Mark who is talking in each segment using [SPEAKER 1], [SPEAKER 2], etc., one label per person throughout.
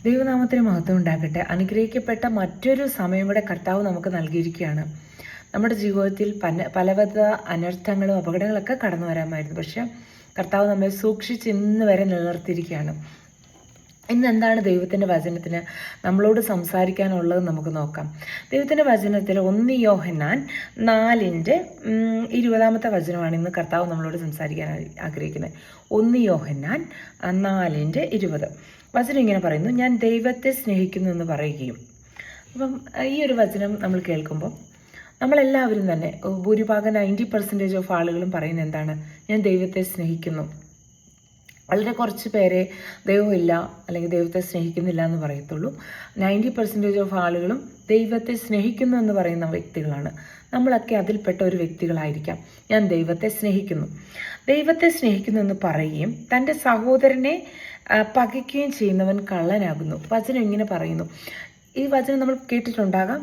[SPEAKER 1] ദൈവനാമത്തിന് മഹത്വം ഉണ്ടാകട്ടെ. അനുഗ്രഹിക്കപ്പെട്ട മറ്റൊരു സമയം കൂടെ കർത്താവ് നമുക്ക് നൽകിയിരിക്കുകയാണ്. നമ്മുടെ ജീവിതത്തിൽ പലവിധ അനർത്ഥങ്ങളും അപകടങ്ങളൊക്കെ കടന്നു വരാമായിരുന്നു. പക്ഷെ കർത്താവ് നമ്മെ സൂക്ഷിച്ച് ഇന്ന് വരെ നിലനിർത്തിയിരിക്കുകയാണ്. ഇന്ന് എന്താണ് ദൈവത്തിൻ്റെ വചനത്തിന് നമ്മളോട് സംസാരിക്കാനുള്ളത് നമുക്ക് നോക്കാം. ദൈവത്തിൻ്റെ വചനത്തിൽ 1 യോഹന്നാൻ 4:20 വചനമാണ് ഇന്ന് കർത്താവ് നമ്മളോട് സംസാരിക്കാൻ ആഗ്രഹിക്കുന്നത്. 1 യോഹന്നാൻ 4:20 വചനം ഇങ്ങനെ പറയുന്നു: ഞാൻ ദൈവത്തെ സ്നേഹിക്കുന്നു എന്ന് പറയുകയും. അപ്പം ഈ ഒരു വചനം നമ്മൾ കേൾക്കുമ്പോൾ നമ്മളെല്ലാവരും തന്നെ ഭൂരിഭാഗം 90% ഓഫ് ആളുകളും പറയുന്നത് എന്താണ്? ഞാൻ ദൈവത്തെ സ്നേഹിക്കുന്നു. വളരെ കുറച്ച് പേരെ ദൈവമില്ല അല്ലെങ്കിൽ ദൈവത്തെ സ്നേഹിക്കുന്നില്ല എന്ന് പറയത്തുള്ളൂ. 90% ഓഫ് ആളുകളും ദൈവത്തെ സ്നേഹിക്കുന്നു എന്ന് പറയുന്ന വ്യക്തികളാണ്. നമ്മളൊക്കെ അതിൽപ്പെട്ട ഒരു വ്യക്തികളായിരിക്കാം. ഞാൻ ദൈവത്തെ സ്നേഹിക്കുന്നു. ദൈവത്തെ സ്നേഹിക്കുന്നു എന്ന് പറയുകയും തൻ്റെ സഹോദരനെ പകയ്ക്കുകയും ചെയ്യുന്നവൻ കള്ളനാകുന്നു. വചനം ഇങ്ങനെ പറയുന്നു. ഈ വചനം നമ്മൾ കേട്ടിട്ടുണ്ടാകാം,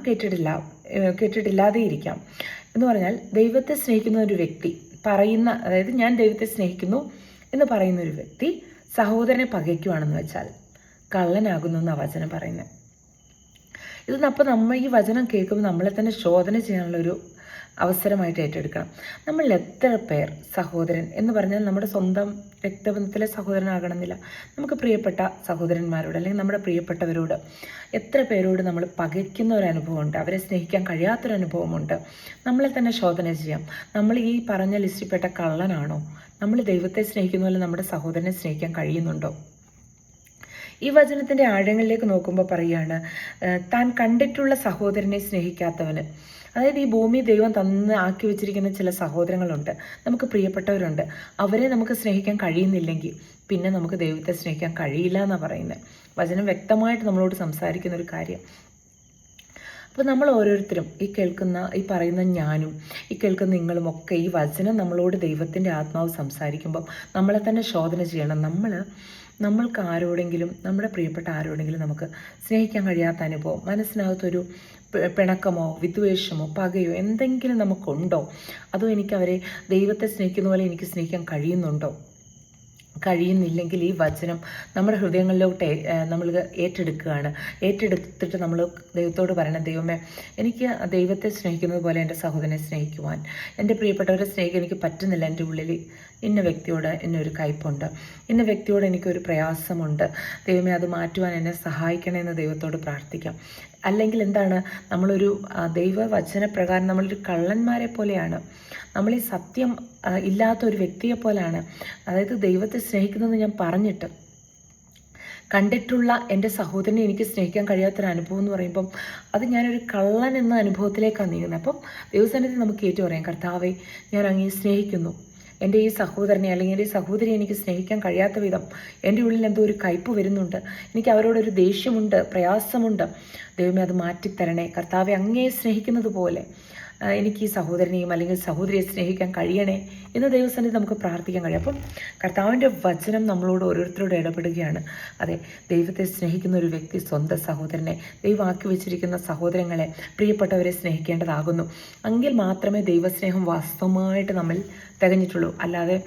[SPEAKER 1] കേട്ടിട്ടില്ലാതെ ഇരിക്കാം. എന്ന് പറഞ്ഞാൽ ദൈവത്തെ സ്നേഹിക്കുന്ന ഒരു വ്യക്തി പറയുന്ന, അതായത് ഞാൻ ദൈവത്തെ സ്നേഹിക്കുന്നു എന്ന് പറയുന്ന ഒരു വ്യക്തി സഹോദരനെ പകയ്ക്കുവാണെന്ന് വെച്ചാൽ കള്ളനാകുന്നു എന്നാണ് വചനം പറയുന്നത്. അപ്പോൾ നമ്മൾ ഈ വചനം കേൾക്കുമ്പോൾ നമ്മളെ തന്നെ ശോധന ചെയ്യാനുള്ളൊരു അവസരമായിട്ട് ഏറ്റെടുക്കണം. നമ്മൾ എത്ര പേർ സഹോദരൻ എന്ന് പറഞ്ഞാൽ നമ്മുടെ സ്വന്തം രക്തബന്ധത്തിലെ സഹോദരനാകണമെന്നില്ല, നമുക്ക് പ്രിയപ്പെട്ട സഹോദരന്മാരോട് അല്ലെങ്കിൽ നമ്മുടെ പ്രിയപ്പെട്ടവരോട് എത്ര പേരോട് നമ്മൾ പകയ്ക്കുന്ന ഒരു അനുഭവമുണ്ട്, അവരെ സ്നേഹിക്കാൻ കഴിയാത്തൊരനുഭവമുണ്ട്. നമ്മളെ തന്നെ ശോധന ചെയ്യാം. നമ്മൾ ഈ പറഞ്ഞ ലിസ്റ്റിൽപ്പെട്ട കള്ളനാണോ? നമ്മൾ ദൈവത്തെ സ്നേഹിക്കുന്ന പോലെ നമ്മുടെ സഹോദരനെ സ്നേഹിക്കാൻ കഴിയുന്നുണ്ടോ? ഈ വചനത്തിൻ്റെ ആഴങ്ങളിലേക്ക് നോക്കുമ്പോൾ പറയുകയാണ്, താൻ കണ്ടിട്ടുള്ള സഹോദരനെ സ്നേഹിക്കാത്തവന്. അതായത് ഈ ഭൂമി ദൈവം ആക്കി വെച്ചിരിക്കുന്ന ചില സഹോദരങ്ങളുണ്ട്, നമുക്ക് പ്രിയപ്പെട്ടവരുണ്ട്. അവരെ നമുക്ക് സ്നേഹിക്കാൻ കഴിയുന്നില്ലെങ്കിൽ പിന്നെ നമുക്ക് ദൈവത്തെ സ്നേഹിക്കാൻ കഴിയില്ല എന്നാണ് പറയുന്നത്. വചനം വ്യക്തമായിട്ട് നമ്മളോട് സംസാരിക്കുന്ന ഒരു കാര്യം. അപ്പോൾ നമ്മൾ ഓരോരുത്തരും ഈ പറയുന്ന ഞാനും ഈ കേൾക്കുന്ന നിങ്ങളും ഒക്കെ ഈ വചനം നമ്മളോട് ദൈവത്തിൻ്റെ ആത്മാവ് സംസാരിക്കുമ്പം നമ്മളെ തന്നെ ശോധന ചെയ്യണം. നമ്മൾക്ക് ആരോടെങ്കിലും, നമ്മുടെ പ്രിയപ്പെട്ട ആരോടെങ്കിലും നമുക്ക് സ്നേഹിക്കാൻ കഴിയാത്ത അനുഭവം, മനസ്സിനകത്തൊരു പിണക്കമോ വിദ്വേഷമോ പകയോ എന്തെങ്കിലും നമുക്കുണ്ടോ? അതോ എനിക്കവരെ ദൈവത്തെ സ്നേഹിക്കുന്ന പോലെ എനിക്ക് സ്നേഹിക്കാൻ കഴിയുന്നില്ലെങ്കിൽ ഈ വചനം നമ്മുടെ ഹൃദയങ്ങളിലോട്ട് നമ്മൾ ഏറ്റെടുത്തിട്ട് നമ്മൾ ദൈവത്തോട് പറയണം, ദൈവമേ, എനിക്ക് ദൈവത്തെ സ്നേഹിക്കുന്നത് പോലെ എൻ്റെ സഹോദരനെ സ്നേഹിക്കുവാൻ, എൻ്റെ പ്രിയപ്പെട്ടവരെ സ്നേഹിക്കാൻ എനിക്ക് പറ്റുന്നില്ല. എൻ്റെ ഉള്ളിൽ ഇന്ന വ്യക്തിയോട് എന്നൊരു കയ്പുണ്ട്, ഇന്ന വ്യക്തിയോട് എനിക്കൊരു പ്രയാസമുണ്ട്. ദൈവമേ, അത് മാറ്റുവാൻ എന്നെ സഹായിക്കണമെന്ന് ദൈവത്തോട് പ്രാർത്ഥിക്കാം. അല്ലെങ്കിൽ എന്താണ്, നമ്മളൊരു ദൈവവചനപ്രകാരം നമ്മളൊരു കള്ളന്മാരെ പോലെയാണ്, നമ്മൾ ഈ സത്യം ഇല്ലാത്ത ഒരു വ്യക്തിയെ പോലെയാണ്. അതായത് ദൈവത്തെ സ്നേഹിക്കുന്നതെന്ന് ഞാൻ പറഞ്ഞിട്ട് കണ്ടിട്ടുള്ള എൻ്റെ സഹോദരനെ എനിക്ക് സ്നേഹിക്കാൻ കഴിയാത്തൊരു അനുഭവം എന്ന് പറയുമ്പം അത് ഞാനൊരു കള്ളൻ എന്ന അനുഭവത്തിലേക്കാണ് നീങ്ങുന്നത്. അപ്പം ദൈവസന്നിധി നമുക്ക് ഏറ്റു പറയാം, കർത്താവേ, ഞാൻ അങ്ങേ സ്നേഹിക്കുന്നു. എൻ്റെ ഈ സഹോദരനെ അല്ലെങ്കിൽ എൻ്റെ ഈ സഹോദരിയെ എനിക്ക് സ്നേഹിക്കാൻ കഴിയാത്ത വിധം എൻ്റെ ഉള്ളിൽ എന്തോ ഒരു കയ്പ് വരുന്നുണ്ട്, എനിക്ക് അവരോടൊരു ദേഷ്യമുണ്ട്, പ്രയാസമുണ്ട്. ദൈവമേ, അത് മാറ്റിത്തരണേ. കർത്താവെ, അങ്ങേ സ്നേഹിക്കുന്നത് പോലെ എനിക്ക് ഈ സഹോദരനെയും അല്ലെങ്കിൽ സഹോദരിയെ സ്നേഹിക്കാൻ കഴിയണേ എന്ന് ദൈവസന്നിധി നമുക്ക് പ്രാർത്ഥിക്കാൻ കഴിയും. അപ്പം കർത്താവിൻ്റെ വചനം നമ്മളോട് ഓരോരുത്തരോട് ഇടപെടുകയാണ്. അതെ, ദൈവത്തെ സ്നേഹിക്കുന്ന ഒരു വ്യക്തി സ്വന്തം സഹോദരനെ, ദൈവമാക്കി വെച്ചിരിക്കുന്ന സഹോദരങ്ങളെ, പ്രിയപ്പെട്ടവരെ സ്നേഹിക്കേണ്ടതാകുന്നു. എങ്കിൽ മാത്രമേ ദൈവസ്നേഹം വാസ്തവമായിട്ട് നമ്മൾ തികഞ്ഞിട്ടുള്ളൂ. അല്ലാതെ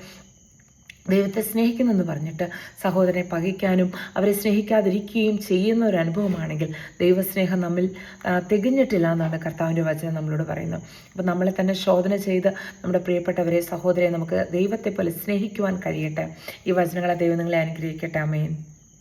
[SPEAKER 1] ദൈവത്തെ സ്നേഹിക്കുന്നെന്ന് പറഞ്ഞിട്ട് സഹോദരനെ പകയ്ക്കാനും അവരെ സ്നേഹിക്കാതിരിക്കുകയും ചെയ്യുന്ന ഒരു അനുഭവമാണെങ്കിൽ ദൈവസ്നേഹം നമ്മിൽ തികഞ്ഞിട്ടില്ല എന്നാണ് കർത്താവിൻ്റെ വചനം നമ്മളോട് പറയുന്നത്. അപ്പം നമ്മളെ തന്നെ ശോധന ചെയ്ത് നമ്മുടെ പ്രിയപ്പെട്ടവരെ, സഹോദരരെ നമുക്ക് ദൈവത്തെ പോലെ സ്നേഹിക്കുവാൻ കഴിയട്ടെ. ഈ വചനങ്ങളെ ദൈവം നിങ്ങളെ അനുഗ്രഹിക്കട്ടെ. ആമേൻ.